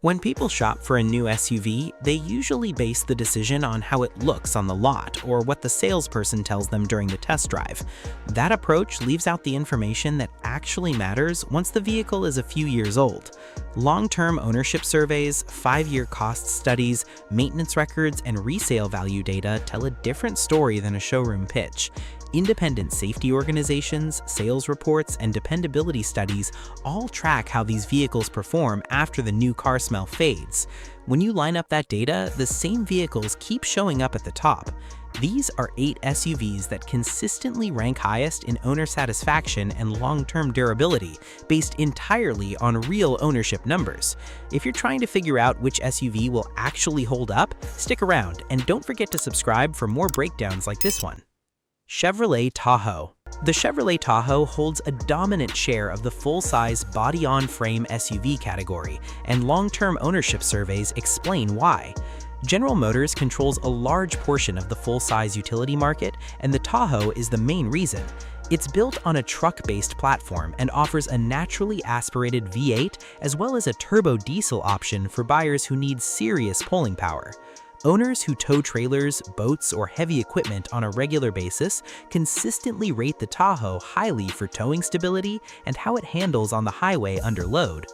When people shop for a new SUV, they usually base the decision on how it looks on the lot or what the salesperson tells them during the test drive. That approach leaves out the information that actually matters once the vehicle is a few years old. Long-term ownership surveys, 5-year cost studies, maintenance records, and resale value data tell a different story than a showroom pitch. Independent safety organizations, sales reports, and dependability studies all track how these vehicles perform after the new car smell fades. When you line up that data, the same vehicles keep showing up at the top. These are 8 SUVs that consistently rank highest in owner satisfaction and long-term durability, based entirely on real ownership numbers. If you're trying to figure out which SUV will actually hold up, stick around and don't forget to subscribe for more breakdowns like this one. Chevrolet Tahoe. The Chevrolet Tahoe holds a dominant share of the full-size body-on-frame SUV category, and long-term ownership surveys explain why. General Motors controls a large portion of the full-size utility market, and the Tahoe is the main reason. It's built on a truck-based platform and offers a naturally aspirated V8 as well as a turbo diesel option for buyers who need serious pulling power. Owners who tow trailers, boats, or heavy equipment on a regular basis consistently rate the Tahoe highly for towing stability and how it handles on the highway under load.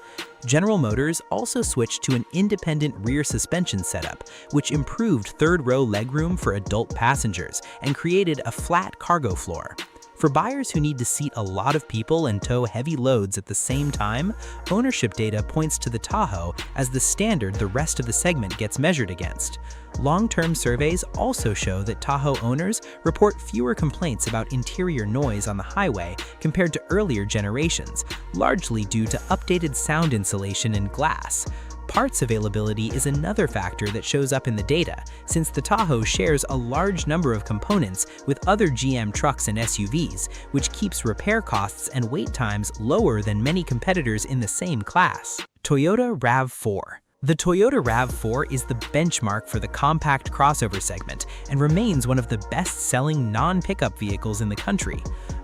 General Motors also switched to an independent rear suspension setup, which improved third-row legroom for adult passengers and created a flat cargo floor. For buyers who need to seat a lot of people and tow heavy loads at the same time, ownership data points to the Tahoe as the standard the rest of the segment gets measured against. Long-term surveys also show that Tahoe owners report fewer complaints about interior noise on the highway compared to earlier generations, largely due to updated sound insulation and glass. Parts availability is another factor that shows up in the data, since the Tahoe shares a large number of components with other GM trucks and SUVs, which keeps repair costs and wait times lower than many competitors in the same class. Toyota RAV4. The Toyota RAV4 is the benchmark for the compact crossover segment and remains one of the best-selling non-pickup vehicles in the country.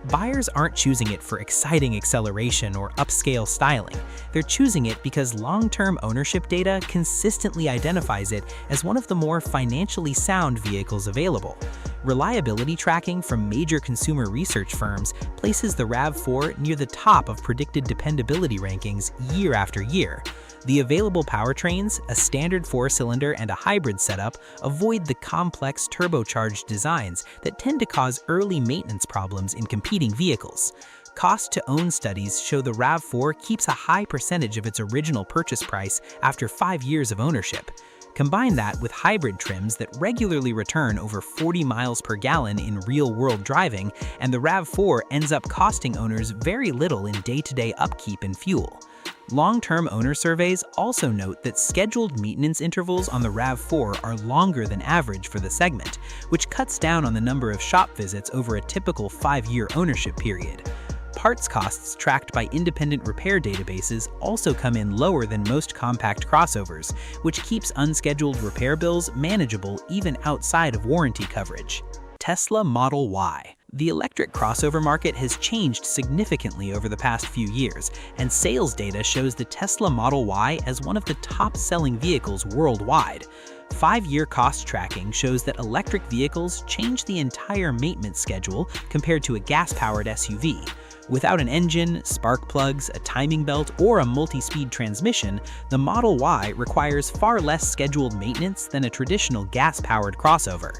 Buyers aren't choosing it for exciting acceleration or upscale styling. They're choosing it because long-term ownership data consistently identifies it as one of the more financially sound vehicles available. Reliability tracking from major consumer research firms places the RAV4 near the top of predicted dependability rankings year after year. The available powertrains, a standard 4-cylinder and a hybrid setup, avoid the complex turbocharged designs that tend to cause early maintenance problems in competing vehicles. Cost-to-own studies show the RAV4 keeps a high percentage of its original purchase price after 5 years of ownership. Combine that with hybrid trims that regularly return over 40 miles per gallon in real-world driving, and the RAV4 ends up costing owners very little in day-to-day upkeep and fuel. Long-term owner surveys also note that scheduled maintenance intervals on the RAV4 are longer than average for the segment, which cuts down on the number of shop visits over a typical 5-year ownership period. Parts costs tracked by independent repair databases also come in lower than most compact crossovers, which keeps unscheduled repair bills manageable even outside of warranty coverage. Tesla Model Y. The electric crossover market has changed significantly over the past few years, and sales data shows the Tesla Model Y as one of the top-selling vehicles worldwide. 5-year cost tracking shows that electric vehicles change the entire maintenance schedule compared to a gas-powered SUV. Without an engine, spark plugs, a timing belt, or a multi-speed transmission, the Model Y requires far less scheduled maintenance than a traditional gas-powered crossover.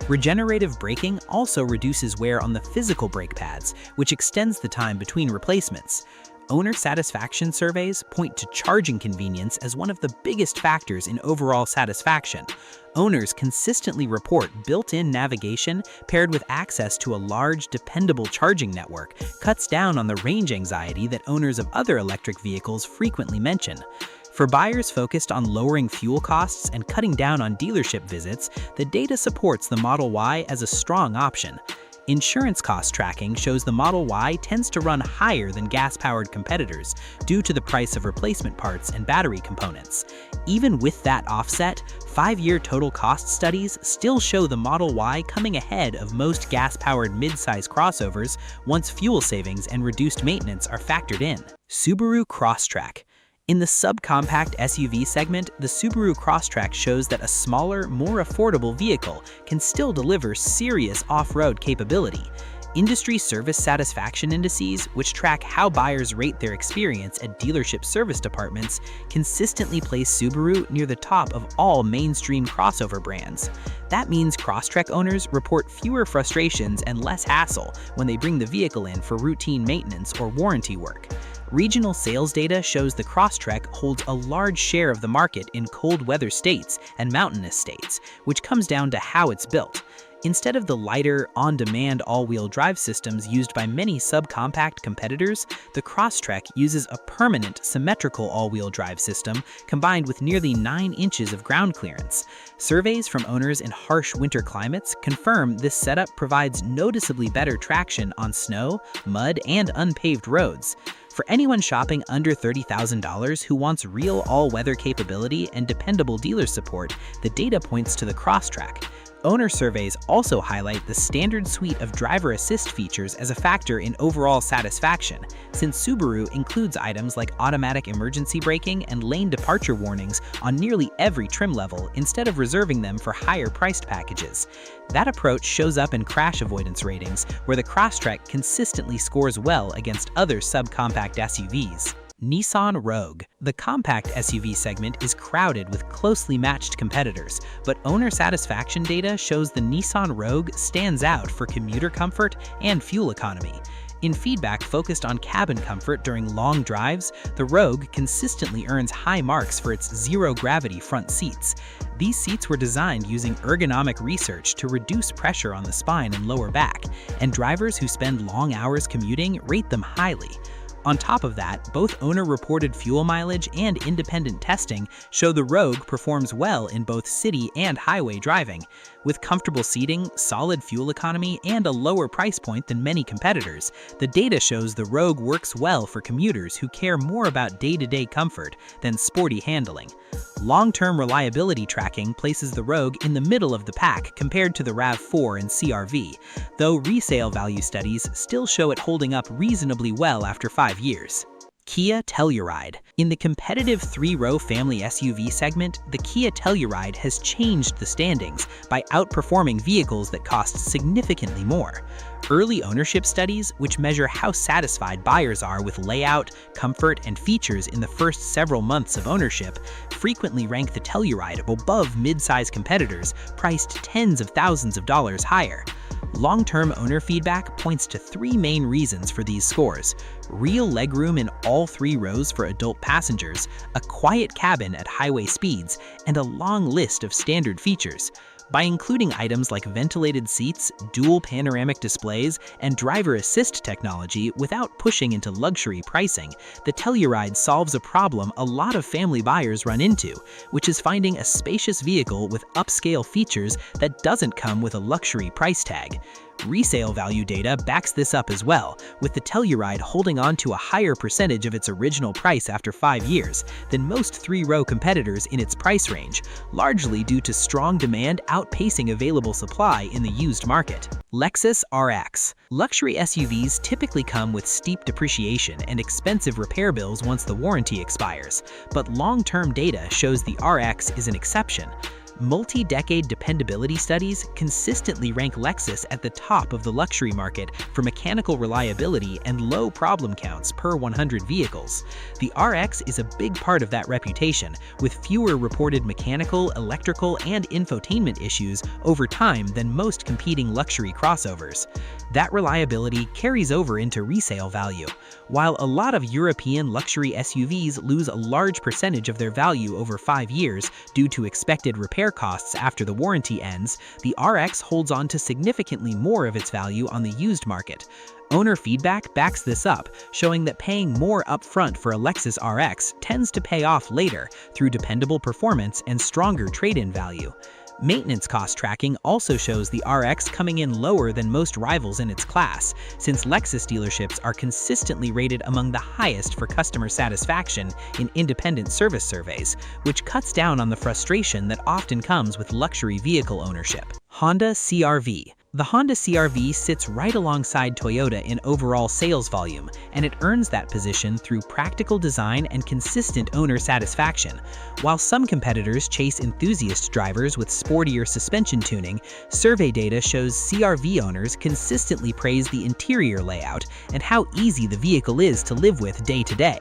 Regenerative braking also reduces wear on the physical brake pads, which extends the time between replacements. Owner satisfaction surveys point to charging convenience as one of the biggest factors in overall satisfaction. Owners consistently report built-in navigation paired with access to a large, dependable charging network cuts down on the range anxiety that owners of other electric vehicles frequently mention. For buyers focused on lowering fuel costs and cutting down on dealership visits, the data supports the Model Y as a strong option. Insurance cost tracking shows the Model Y tends to run higher than gas-powered competitors due to the price of replacement parts and battery components. Even with that offset, 5-year total cost studies still show the Model Y coming ahead of most gas-powered mid-size crossovers once fuel savings and reduced maintenance are factored in. Subaru Crosstrek. In the subcompact SUV segment, the Subaru Crosstrek shows that a smaller, more affordable vehicle can still deliver serious off-road capability. Industry service satisfaction indices, which track how buyers rate their experience at dealership service departments, consistently place Subaru near the top of all mainstream crossover brands. That means Crosstrek owners report fewer frustrations and less hassle when they bring the vehicle in for routine maintenance or warranty work. Regional sales data shows the Crosstrek holds a large share of the market in cold weather states and mountainous states, which comes down to how it's built. Instead of the lighter, on-demand all-wheel drive systems used by many subcompact competitors, the Crosstrek uses a permanent, symmetrical all-wheel drive system combined with nearly 9 inches of ground clearance. Surveys from owners in harsh winter climates confirm this setup provides noticeably better traction on snow, mud, and unpaved roads. For anyone shopping under $30,000 who wants real all-weather capability and dependable dealer support, the data points to the Crosstrek. Owner surveys also highlight the standard suite of driver assist features as a factor in overall satisfaction, since Subaru includes items like automatic emergency braking and lane departure warnings on nearly every trim level instead of reserving them for higher-priced packages. That approach shows up in crash avoidance ratings, where the Crosstrek consistently scores well against other subcompact SUVs. Nissan Rogue. The compact SUV segment is crowded with closely matched competitors, but owner satisfaction data shows the Nissan Rogue stands out for commuter comfort and fuel economy. In feedback focused on cabin comfort during long drives, the Rogue consistently earns high marks for its zero-gravity front seats. These seats were designed using ergonomic research to reduce pressure on the spine and lower back, and drivers who spend long hours commuting rate them highly. On top of that, both owner-reported fuel mileage and independent testing show the Rogue performs well in both city and highway driving. With comfortable seating, solid fuel economy, and a lower price point than many competitors, the data shows the Rogue works well for commuters who care more about day-to-day comfort than sporty handling. Long-term reliability tracking places the Rogue in the middle of the pack compared to the RAV4 and CR-V, though resale value studies still show it holding up reasonably well after 5 years. Kia Telluride. In the competitive 3-row family SUV segment, the Kia Telluride has changed the standings by outperforming vehicles that cost significantly more. Early ownership studies, which measure how satisfied buyers are with layout, comfort, and features in the first several months of ownership, frequently rank the Telluride above mid-size competitors priced tens of thousands of dollars higher. Long-term owner feedback points to 3 main reasons for these scores: real legroom in all 3 rows for adult passengers, a quiet cabin at highway speeds, and a long list of standard features. By including items like ventilated seats, dual panoramic displays, and driver assist technology without pushing into luxury pricing, the Telluride solves a problem a lot of family buyers run into, which is finding a spacious vehicle with upscale features that doesn't come with a luxury price tag. Resale value data backs this up as well, with the Telluride holding on to a higher percentage of its original price after 5 years than most 3-row competitors in its price range, largely due to strong demand outpacing available supply in the used market. Lexus RX. Luxury SUVs typically come with steep depreciation and expensive repair bills once the warranty expires, but long-term data shows the RX is an exception. Multi-decade dependability studies consistently rank Lexus at the top of the luxury market for mechanical reliability and low problem counts per 100 vehicles. The RX is a big part of that reputation, with fewer reported mechanical, electrical, and infotainment issues over time than most competing luxury crossovers. That reliability carries over into resale value. While a lot of European luxury SUVs lose a large percentage of their value over 5 years due to expected repair costs after the warranty ends, the RX holds on to significantly more of its value on the used market. Owner feedback backs this up, showing that paying more upfront for a Lexus RX tends to pay off later through dependable performance and stronger trade-in value. Maintenance cost tracking also shows the RX coming in lower than most rivals in its class, since Lexus dealerships are consistently rated among the highest for customer satisfaction in independent service surveys, which cuts down on the frustration that often comes with luxury vehicle ownership. Honda CR-V. The Honda CR-V sits right alongside Toyota in overall sales volume, and it earns that position through practical design and consistent owner satisfaction. While some competitors chase enthusiast drivers with sportier suspension tuning, survey data shows CR-V owners consistently praise the interior layout and how easy the vehicle is to live with day to day.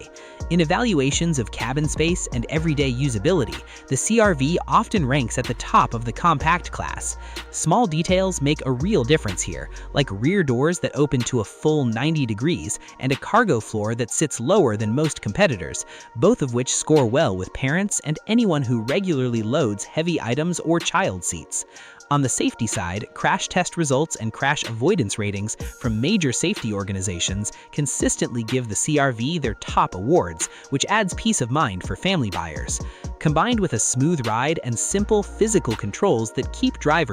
In evaluations of cabin space and everyday usability, the CR-V often ranks at the top of the compact class. Small details make a real difference here, like rear doors that open to a full 90 degrees and a cargo floor that sits lower than most competitors, both of which score well with parents and anyone who regularly loads heavy items or child seats. On the safety side, crash test results and crash avoidance ratings from major safety organizations consistently give the CR-V their top awards, which adds peace of mind for family buyers. Combined with a smooth ride and simple physical controls that keep drivers